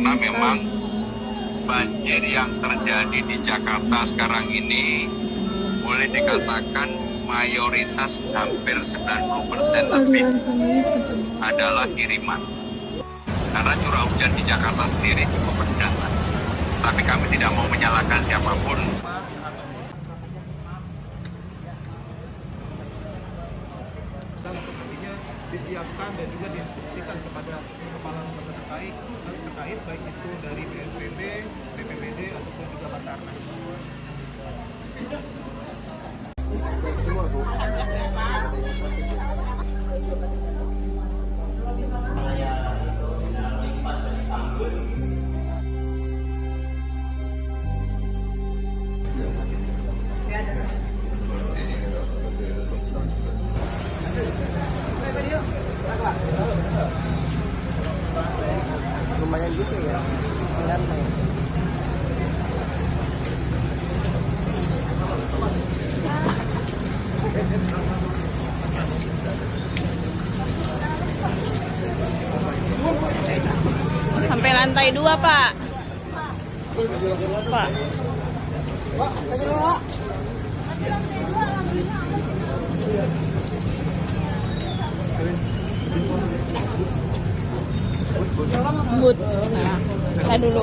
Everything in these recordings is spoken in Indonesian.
karena memang banjir yang terjadi di Jakarta sekarang ini boleh dikatakan mayoritas hampir 90% lebih adalah kiriman. Karena curah hujan di Jakarta sendiri cukup rendah, Mas. Tapi kami tidak mau menyalahkan siapapun. Dan untuk nantinya disiapkan dan juga diinstruksikan kepada kepala lembaga terkait baik itu dari BNPB, BPBD ataupun juga Basarnas. Semua Bu. Lumayan gitu ya, santai. Sampai lantai 2, Pak. Pak. But. Nah, kita dulu.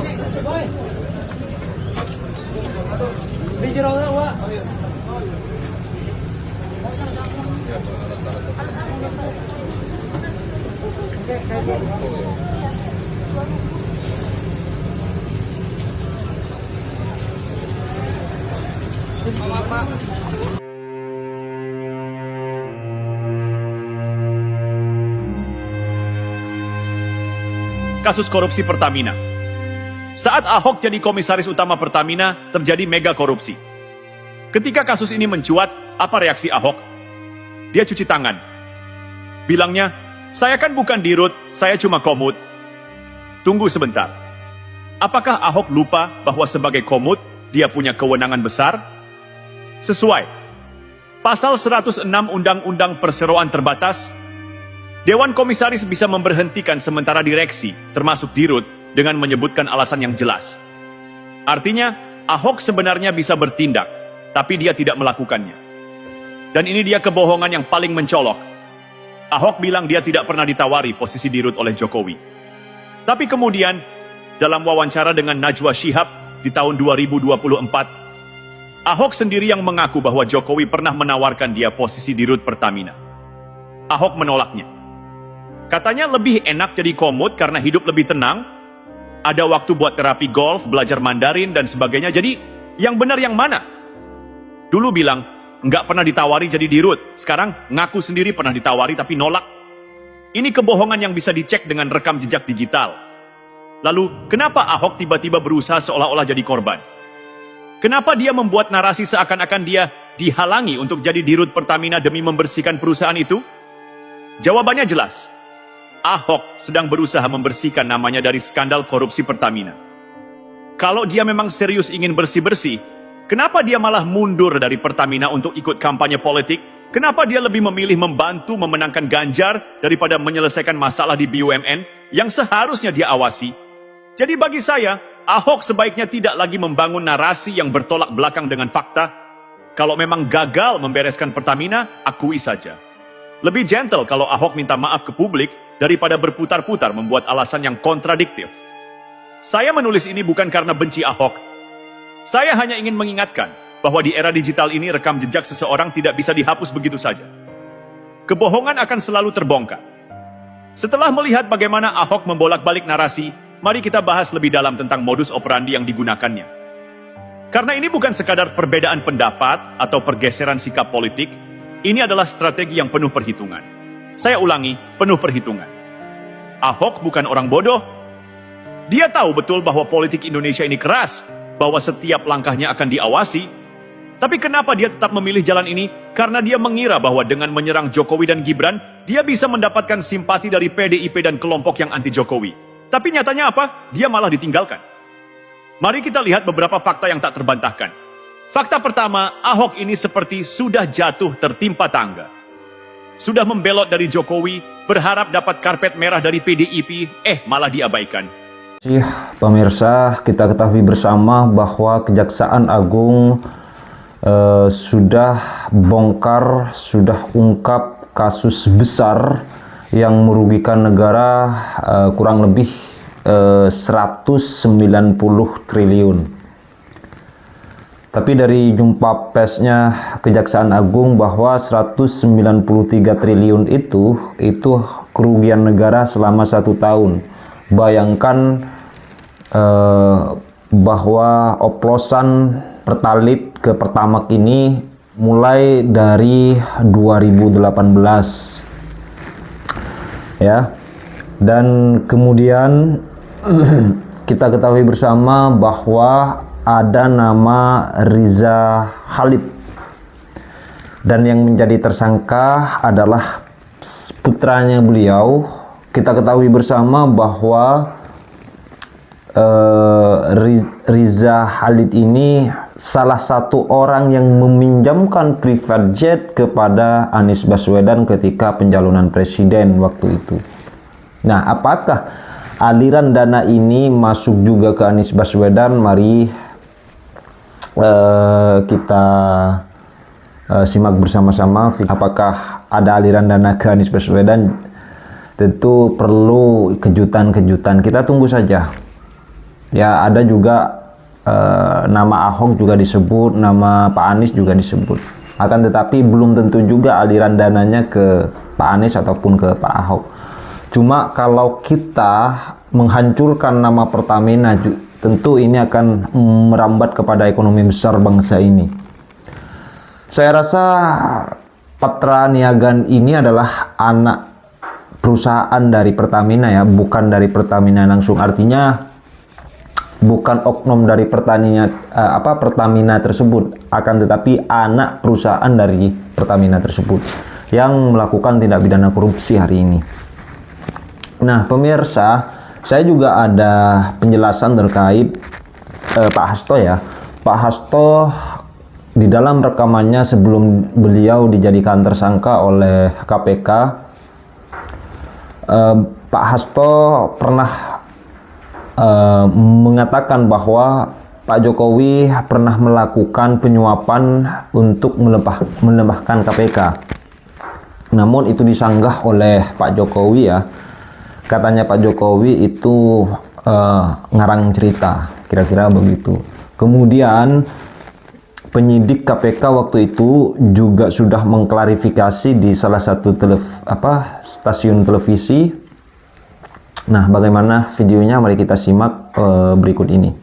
Kasus korupsi Pertamina. Saat Ahok jadi komisaris utama Pertamina, terjadi mega korupsi. Ketika kasus ini mencuat, apa reaksi Ahok? Dia cuci tangan. Bilangnya, saya kan bukan dirut, saya cuma komut. Tunggu sebentar. Apakah Ahok lupa bahwa sebagai komut, dia punya kewenangan besar? Sesuai. Pasal 106 Undang-Undang Perseroan Terbatas, Dewan Komisaris bisa memberhentikan sementara direksi, termasuk dirut, dengan menyebutkan alasan yang jelas. Artinya, Ahok sebenarnya bisa bertindak, tapi dia tidak melakukannya. Dan ini dia kebohongan yang paling mencolok. Ahok bilang dia tidak pernah ditawari posisi dirut oleh Jokowi. Tapi kemudian, dalam wawancara dengan Najwa Shihab di tahun 2024, Ahok sendiri yang mengaku bahwa Jokowi pernah menawarkan dia posisi dirut Pertamina. Ahok menolaknya. Katanya lebih enak jadi komut karena hidup lebih tenang, ada waktu buat terapi golf, belajar Mandarin, dan sebagainya. Jadi, yang benar yang mana? Dulu bilang, nggak pernah ditawari jadi dirut. Sekarang, ngaku sendiri pernah ditawari tapi nolak. Ini kebohongan yang bisa dicek dengan rekam jejak digital. Lalu, kenapa Ahok tiba-tiba berusaha seolah-olah jadi korban? Kenapa dia membuat narasi seakan-akan dia dihalangi untuk jadi dirut Pertamina demi membersihkan perusahaan itu? Jawabannya jelas. Ahok sedang berusaha membersihkan namanya dari skandal korupsi Pertamina. Kalau dia memang serius ingin bersih-bersih, kenapa dia malah mundur dari Pertamina untuk ikut kampanye politik? Kenapa dia lebih memilih membantu memenangkan Ganjar daripada menyelesaikan masalah di BUMN yang seharusnya dia awasi? Jadi bagi saya, Ahok sebaiknya tidak lagi membangun narasi yang bertolak belakang dengan fakta. Kalau memang gagal membereskan Pertamina, akui saja. Lebih gentle kalau Ahok minta maaf ke publik daripada berputar-putar membuat alasan yang kontradiktif. Saya menulis ini bukan karena benci Ahok. Saya hanya ingin mengingatkan bahwa di era digital ini rekam jejak seseorang tidak bisa dihapus begitu saja. Kebohongan akan selalu terbongkar. Setelah melihat bagaimana Ahok membolak-balik narasi, mari kita bahas lebih dalam tentang modus operandi yang digunakannya. Karena ini bukan sekadar perbedaan pendapat atau pergeseran sikap politik, ini adalah strategi yang penuh perhitungan. Saya ulangi, penuh perhitungan. Ahok bukan orang bodoh. Dia tahu betul bahwa politik Indonesia ini keras, bahwa setiap langkahnya akan diawasi. Tapi kenapa dia tetap memilih jalan ini? Karena dia mengira bahwa dengan menyerang Jokowi dan Gibran, dia bisa mendapatkan simpati dari PDIP dan kelompok yang anti Jokowi. Tapi nyatanya apa? Dia malah ditinggalkan. Mari kita lihat beberapa fakta yang tak terbantahkan. Fakta pertama, Ahok ini seperti sudah jatuh tertimpa tangga. Sudah membelot dari Jokowi, berharap dapat karpet merah dari PDIP, malah diabaikan. Pemirsa, kita ketahui bersama bahwa Kejaksaan Agung sudah bongkar, sudah ungkap kasus besar yang merugikan negara kurang lebih 190 triliun. Tapi dari jumpa persnya Kejaksaan Agung bahwa 193 triliun itu kerugian negara selama 1 tahun. Bayangkan bahwa oplosan Pertalite ke Pertamax ini mulai dari 2018 ya, dan kemudian kita ketahui bersama bahwa ada nama Riza Khalid, dan yang menjadi tersangka adalah putranya beliau. Kita ketahui bersama bahwa Riza Khalid ini salah satu orang yang meminjamkan private jet kepada Anies Baswedan ketika pencalonan presiden waktu itu. Nah, apakah aliran dana ini masuk juga ke Anies Baswedan? Mari kita simak bersama-sama. Apakah ada aliran dana ke Anies Baswedan? Tentu perlu kejutan-kejutan. Kita tunggu saja. Ya, ada juga nama Ahok juga disebut, nama Pak Anies juga disebut. Akan tetapi belum tentu juga aliran dananya ke Pak Anies ataupun ke Pak Ahok. Cuma kalau kita menghancurkan nama Pertamina, tentu ini akan merambat kepada ekonomi besar bangsa ini. Saya rasa Patra Niaga ini adalah anak perusahaan dari Pertamina ya, bukan dari Pertamina langsung. Artinya bukan oknum dari Pertamina tersebut, akan tetapi anak perusahaan dari Pertamina tersebut yang melakukan tindak pidana korupsi hari ini. Nah, pemirsa, saya juga ada penjelasan terkait Pak Hasto ya. Pak Hasto di dalam rekamannya sebelum beliau dijadikan tersangka oleh KPK, Pak Hasto pernah mengatakan bahwa Pak Jokowi pernah melakukan penyuapan untuk melemahkan KPK. Namun itu disanggah oleh Pak Jokowi ya. Katanya Pak Jokowi itu ngarang cerita, kira-kira begitu. Kemudian penyidik KPK waktu itu juga sudah mengklarifikasi di salah satu stasiun televisi. Nah, bagaimana videonya? Mari kita simak berikut ini.